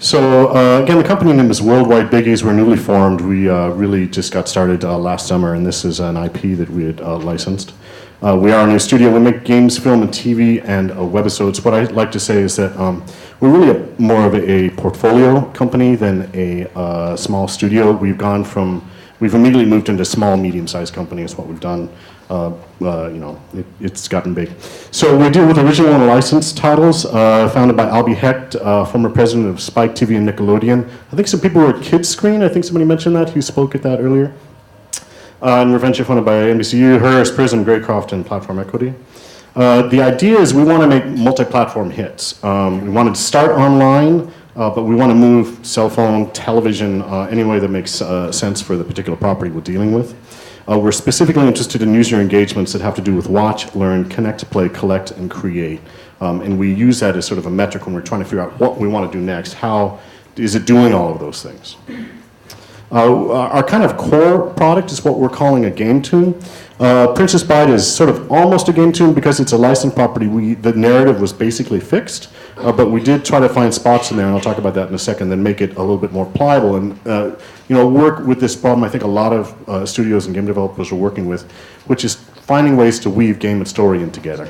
So again, the company name is Worldwide Biggies. We're newly formed. We really just got started last summer, and this is an IP that we had licensed. We are a new studio. We make games, film, and TV, and webisodes. What I'd like to say is that we're really more of a portfolio company than a small studio. We've immediately moved into small, medium-sized companies. What we've done, it's gotten big. So we deal with original and licensed titles, founded by Albie Hecht, former president of Spike TV and Nickelodeon. I think some people were at Kids Screen. I think somebody mentioned that, who spoke at that earlier. And Reventure, funded by NBCU, Hearst, Prism, Greycroft, and Platform Equity. The idea is we want to make multi-platform hits. We wanted to start online, but we want to move cell phone, television, any way that makes sense for the particular property we're dealing with. We're specifically interested in user engagements that have to do with watch, learn, connect, play, collect, and create. And we use that as sort of a metric when we're trying to figure out what we want to do next. How is it doing all of those things? Our kind of core product is what we're calling a game tune. Princess Bride is sort of almost a game tune because it's a licensed property. The narrative was basically fixed, but we did try to find spots in there, and I'll talk about that in a second, then make it a little bit more pliable and work with this problem I think a lot of studios and game developers are working with, which is finding ways to weave game and story in together.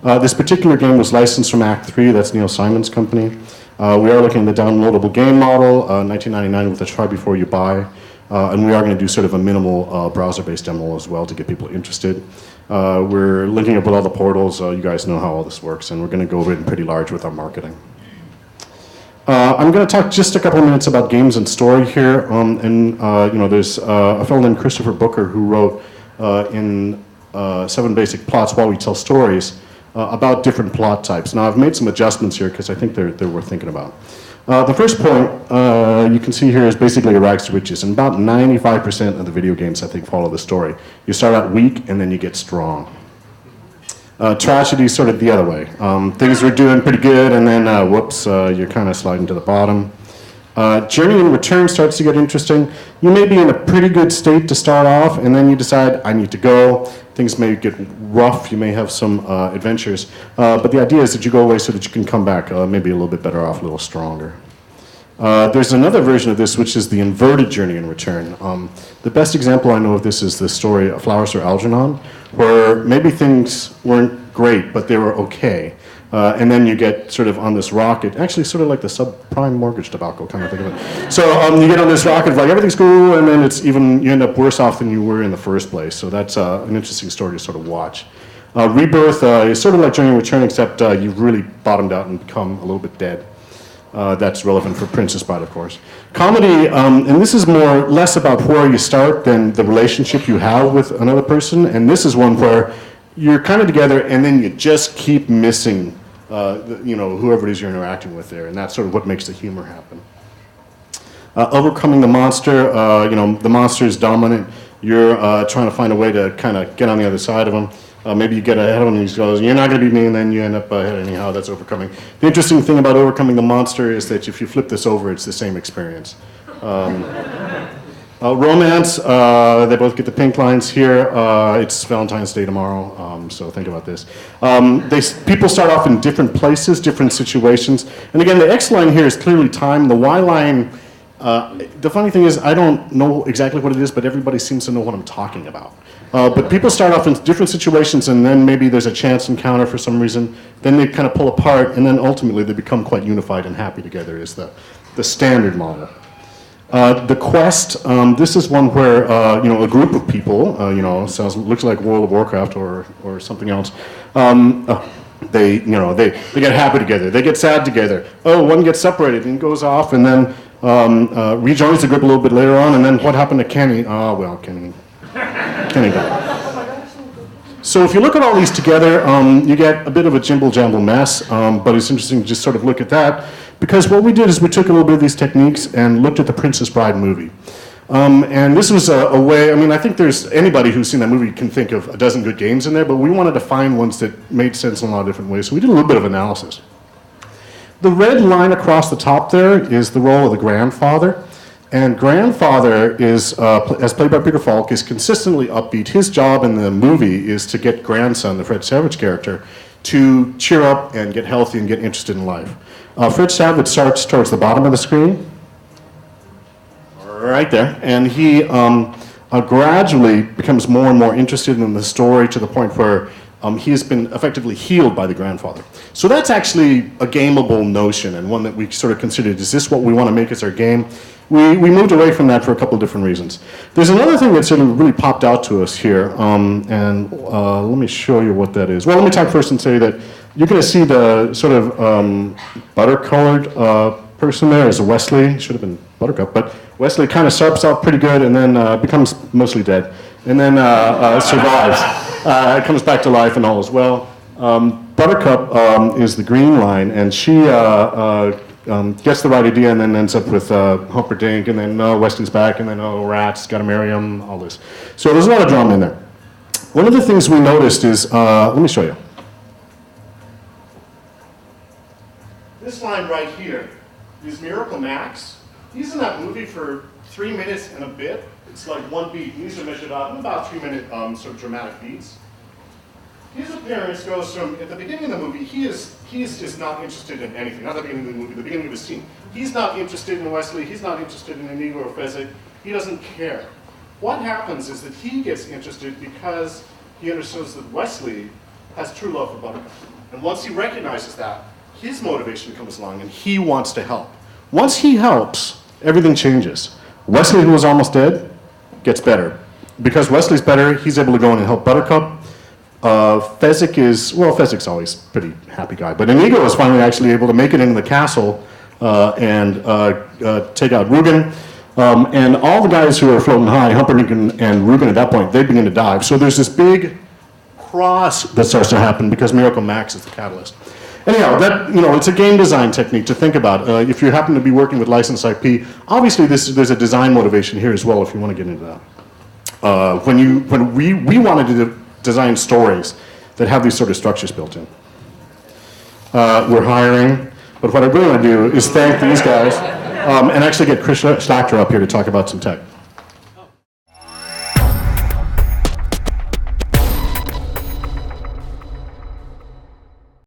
This particular game was licensed from Act 3, that's Neil Simon's company. We are looking at the downloadable game model, $19.99 with a try before you buy, and we are going to do sort of a minimal browser-based demo as well to get people interested. We're linking up with all the portals. You guys know how all this works, and we're going to go in pretty large with our marketing. I'm going to talk just a couple of minutes about games and story here, there's a fellow named Christopher Booker who wrote in 7 Basic Plots While We Tell Stories about different plot types. Now I've made some adjustments here because I think they're worth thinking about. The first point you can see here is basically a rags to riches, and about 95% of the video games I think follow the story. You start out weak and then you get strong. Tragedy is sort of the other way. Things are doing pretty good and then whoops, you're kind of sliding to the bottom. Journey and return starts to get interesting. You may be in a pretty good state to start off, and then you decide, I need to go. Things may get rough, you may have some adventures, but the idea is that you go away so that you can come back maybe a little bit better off, a little stronger. There's another version of this, which is the inverted journey and return. The best example I know of this is the story of Flowers for Algernon, where maybe things weren't great, but they were okay. And then you get sort of on this rocket, actually sort of like the subprime mortgage debacle kind of thing of it. So you get on this rocket, like everything's cool, and then you end up worse off than you were in the first place. So that's an interesting story to sort of watch. Rebirth is sort of like Journey and Return, except you've really bottomed out and become a little bit dead. That's relevant for Princess Bride, of course. Comedy, and this is less about where you start than the relationship you have with another person. And this is one where you're kind of together and then you just keep missing whoever it is you're interacting with there, and that's sort of what makes the humor happen. Overcoming the monster, the monster is dominant. You're trying to find a way to kind of get on the other side of him. Maybe you get ahead of him and he goes, you're not going to beat me, and then you end up ahead anyhow. That's overcoming. The interesting thing about overcoming the monster is that if you flip this over, it's the same experience. Romance, they both get the pink lines here. It's Valentine's Day tomorrow, so think about this. People start off in different places, different situations. And again, the X line here is clearly time. The Y line, the funny thing is I don't know exactly what it is, but everybody seems to know what I'm talking about. But people start off in different situations, and then maybe there's a chance encounter for some reason. Then they kind of pull apart, and then ultimately they become quite unified and happy together is the standard model. The Quest, this is one where a group of people, looks like World of Warcraft or something else. They get happy together. They get sad together. Oh, one gets separated and goes off, and then rejoins the group a little bit later on. And then what happened to Kenny? Oh well, Kenny died. So if you look at all these together, you get a bit of a jimble-jamble mess. But it's interesting to just sort of look at that. Because what we did is we took a little bit of these techniques and looked at the Princess Bride movie. And this was a way, I think there's anybody who's seen that movie can think of a dozen good games in there, but we wanted to find ones that made sense in a lot of different ways. So we did a little bit of analysis. The red line across the top there is the role of the grandfather. And grandfather is, as played by Peter Falk, is consistently upbeat. His job in the movie is to get grandson, the Fred Savage character, to cheer up and get healthy and get interested in life. Fred Savage starts towards the bottom of the screen, right there, and he gradually becomes more and more interested in the story to the point where he has been effectively healed by the grandfather. So that's actually a gameable notion, and one that we sort of considered, is this what we want to make as our game? We moved away from that for a couple of different reasons. There's another thing that sort of really popped out to us here, and let me show you what that is. Well, let me talk first and say that you're going to see the sort of butter-colored person there is Wesley. Should have been Buttercup, but Wesley kind of starts out pretty good and then becomes mostly dead, and then survives. Comes back to life and all as well. Buttercup is the green line, and she gets the right idea and then ends up with Humperdinck, and then Wesley's back, and then rats, gotta marry him, all this. So there's a lot of drama in there. One of the things we noticed is, let me show you. This line right here is Miracle Max. He's in that movie for 3 minutes and a bit. It's like one beat. These are measured out in about 3-minute sort of dramatic beats. His appearance goes from, at the beginning of the movie, he is just not interested in anything. Not the beginning of the movie, the beginning of the scene. He's not interested in Wesley, he's not interested in Inigo or Fezzik, he doesn't care. What happens is that he gets interested because he understands that Wesley has true love for Buttercup. And once he recognizes that, his motivation comes along and he wants to help. Once he helps, everything changes. Wesley, who was almost dead, gets better. Because Wesley's better, he's able to go in and help Buttercup. Fezzik is, well, Fezzik's always a pretty happy guy, but Inigo is finally actually able to make it into the castle and take out Rugen. And all the guys who are floating high, Humperdinck and Rugen at that point, they begin to dive. So there's this big cross that starts to happen because Miracle Max is the catalyst. Anyhow, that, it's a game design technique to think about. If you happen to be working with licensed IP, obviously there's a design motivation here as well if you want to get into that. When we wanted to design stories that have these sort of structures built in. We're hiring, but what I really want to do is thank these guys and actually get Chris Schlachter up here to talk about some tech.